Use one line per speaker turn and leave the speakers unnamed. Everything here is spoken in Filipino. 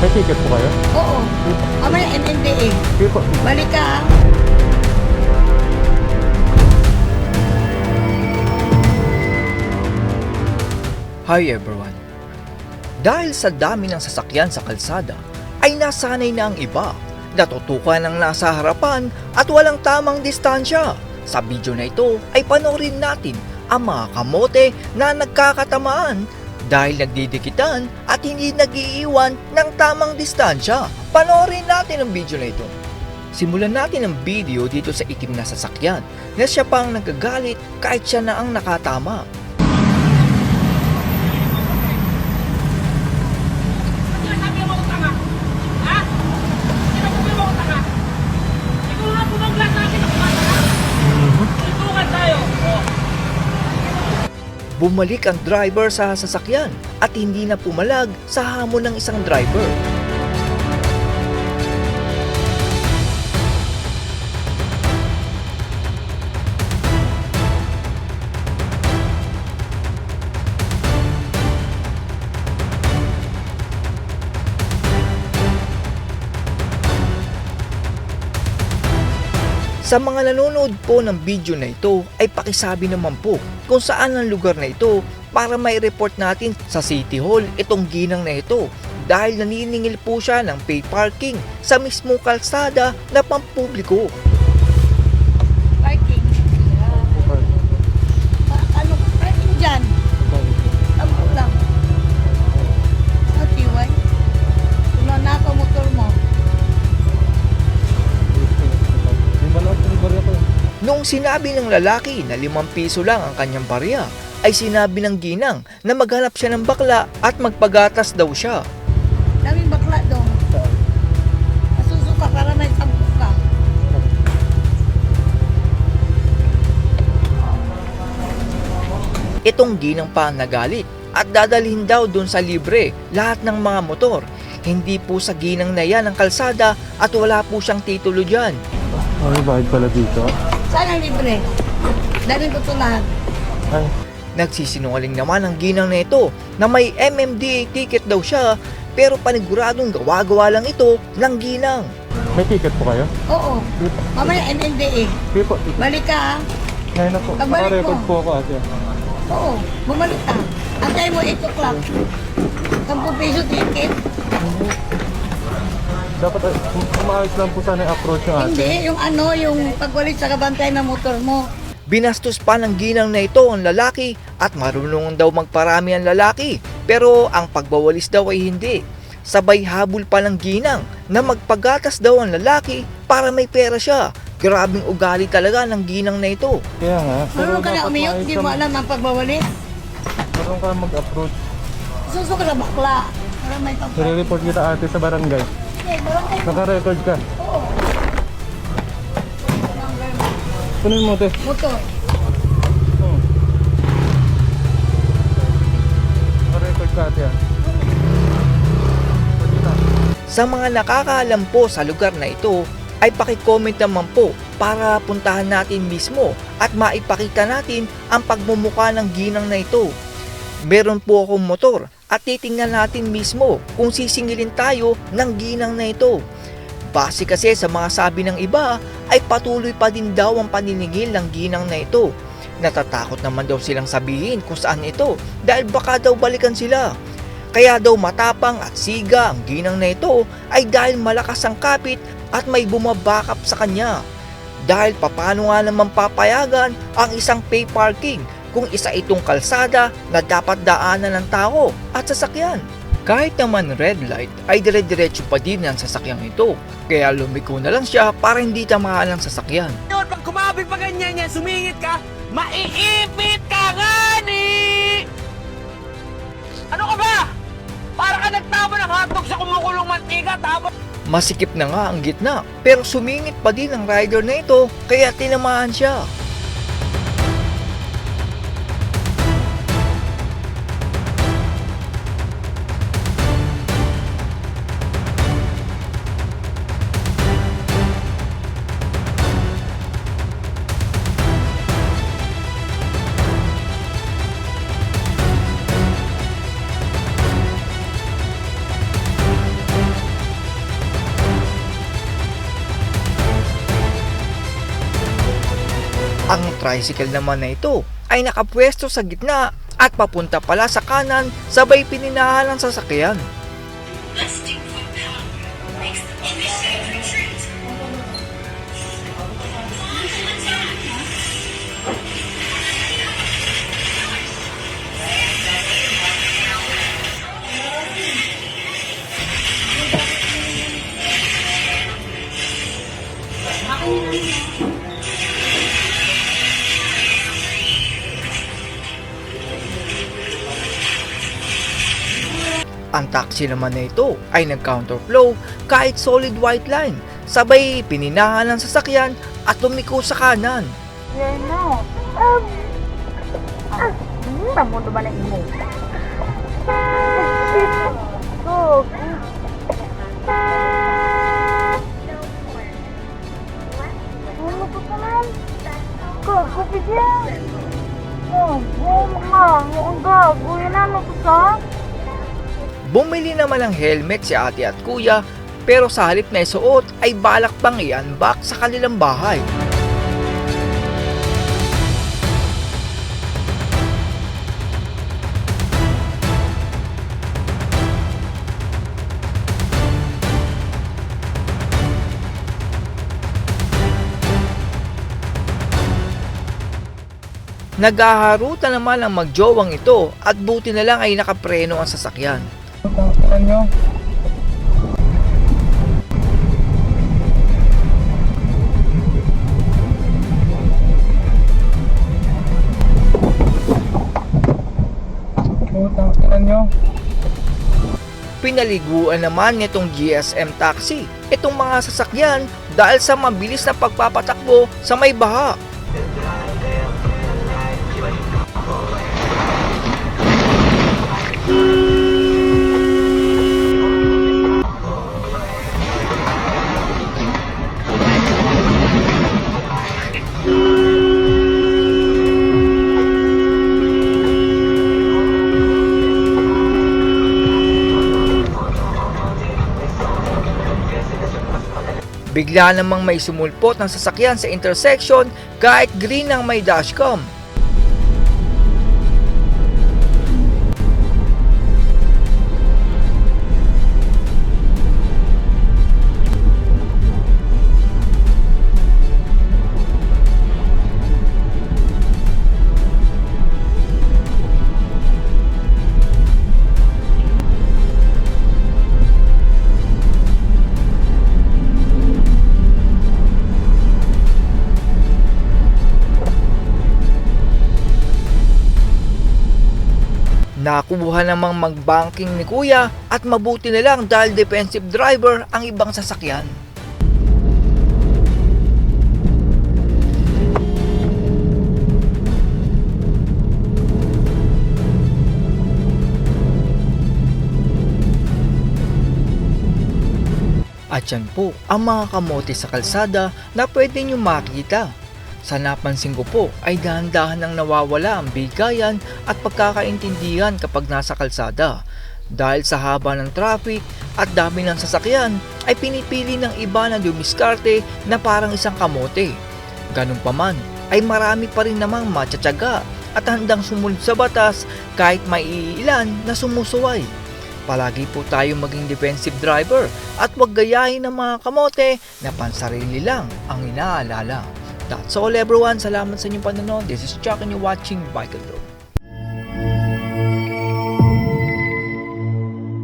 May ticket po kayo?
Oo. Mamaya MMDA.
Sige po.
Balik ka.
Hi everyone! Dahil sa dami ng sasakyan sa kalsada, ay nasanay na ang iba. Natutukan ang nasa harapan at walang tamang distansya. Sa video na ito ay panoorin natin ang mga kamote na nagkakatamaan dahil nagdidikitan at hindi nag-iiwan ng tamang distansya. Panoorin natin ang video na ito. Simulan natin ang video dito sa itim na sasakyan na siya pang nagagalit kahit siya na ang nakatama. Bumalik ang driver sa sasakyan at hindi na pumalag sa hamon ng isang driver. Sa mga nanonood po ng video na ito ay pakisabi naman po kung saan ang lugar na ito para may report natin sa City Hall itong ginang na ito dahil naniningil po siya ng paid parking sa mismong kalsada na pampubliko.
Parking. Ano parking dyan? Tamo lang. Tiway. Wala na ako motor mo.
Noong sinabi ng lalaki na 5 piso lang ang kanyang barya, ay sinabi ng ginang na maghanap siya ng bakla at magpagatas daw siya.
Daming bakla doon. Masusuka para may sampok ka.
Itong ginang pa ang nagalit at dadalhin daw doon sa libre lahat ng mga motor. Hindi po sa ginang na yan ang kalsada at wala po siyang titulo dyan.
May bayad pala dito.
Saan ang libre? Dalhin ko ito lahat.
Ay,
Nagsisinungaling naman ang ginang na ito na may MMDA ticket daw siya pero paniguradong gawa-gawa lang ito ng ginang.
may ticket po kayo?
Oo. Mamaya MMDA.
Sige po.
Balik ka.
Ngayon na po.
Pagbalik
Naka-record
mo.
po ako ate.
Oo. Bumalik ka. Antay mo 8 o'clock. 10 piso ticket.
Dapat umaayos lang po sana yung approach ng ate.
Hindi. Yung pagwalis sa kabantay ng motor mo.
Binastos pa ng ginang na ito ang lalaki at marunong daw magparami ang lalaki pero ang pagbawalis daw ay hindi. Sabay habol pa ng ginang na magpagatas daw ang lalaki para may pera siya. Grabing ugali talaga ng ginang na ito.
Kaya nga.
Marunong ka na
dapat
umiyot.
maayos
Hindi mo
ang-
alam ang pagwawalis.
Marunong ka mag-approach.
Susuka na bakla. Para may pagwawalis.
Nire-report kita ate sa barangay.
Eh, barangay mo.
Naka-record ka.
Oo.
Kunin mo ate.
Motor.
Oh. Naka-record ka ate ah.
Sa mga nakakaalam po sa lugar na ito ay paki-comment naman po para puntahan natin mismo at maipakita natin ang pagmumukha ng ginang na ito. Meron po akong motor at titingnan natin mismo kung sisingilin tayo ng ginang na ito. Base kasi sa mga sabi ng iba ay patuloy pa din daw ang paniningil ng ginang na ito. Natatakot naman daw silang sabihin kung saan ito dahil baka daw balikan sila. Kaya daw matapang at siga ang ginang na ito ay dahil malakas ang kapit at may bumabakap sa kanya. Dahil papaano nga naman papayagan ang isang pay parking kung isa itong kalsada na dapat daanan ng tao at sasakyan. Kahit naman red light ay dire-diretso pa din ang sasakyang ito. Kaya lumiko na lang siya para hindi tamaan ang sasakyan.
Yun, pag kumabig pa ganyan yan, sumingit ka, maiipit ka nga ni! Ano ka ba? Para ka nagtama ng hotdog sa kumukulong mantika, tapos
Masikip na nga ang gitna pero sumingit pa din ang rider na ito kaya tinamaan siya. tricycle naman na ito ay nakapwesto sa gitna at papunta pala sa kanan sabay pininahan ng sasakyan. Ang taxi naman na ito ay nag-counterflow kahit solid white line, sabay pininahan ng sasakyan at tumiko sa kanan.
Yan na. Tamo na ba na imo? Dog. Ano ba naman? Gago bigyan. Ang gago. Yan ano to sa?
Bumili naman ng helmet si ate at kuya pero sa halip na isuot ay balak pang i-unbox sa kanilang bahay. Naghaharutan naman ang magjowang ito at buti na lang ay nakapreno ang sasakyan.
Ano?
Pinaliguan naman nitong GSM taxi itong mga sasakyan dahil sa mabilis na pagpapatakbo sa may baha. Bigla namang may sumulpot ng sasakyan sa intersection kahit green ang may dashcam. Nakuha namang magbanking ni kuya at mabuti na lang dahil defensive driver ang ibang sasakyan. At yan po ang mga kamote sa kalsada na pwede nyo makita. Sa napansin ko po ay dahan-dahan nang nawawala ang bigayan at pagkakaintindihan kapag nasa kalsada. Dahil sa haba ng traffic at dami ng sasakyan ay pinipili ng iba na dumiskarte na parang isang kamote. Ganun pa man ay marami pa rin namang matsatsaga at handang sumunod sa batas kahit may iilan na sumusuway. Palagi po tayong maging defensive driver at huwag gayahin ng mga kamote na pansarili lang ang inaalala. That's all everyone. Salamat sa inyong panonood. This is Chuck and you're watching Bike Road.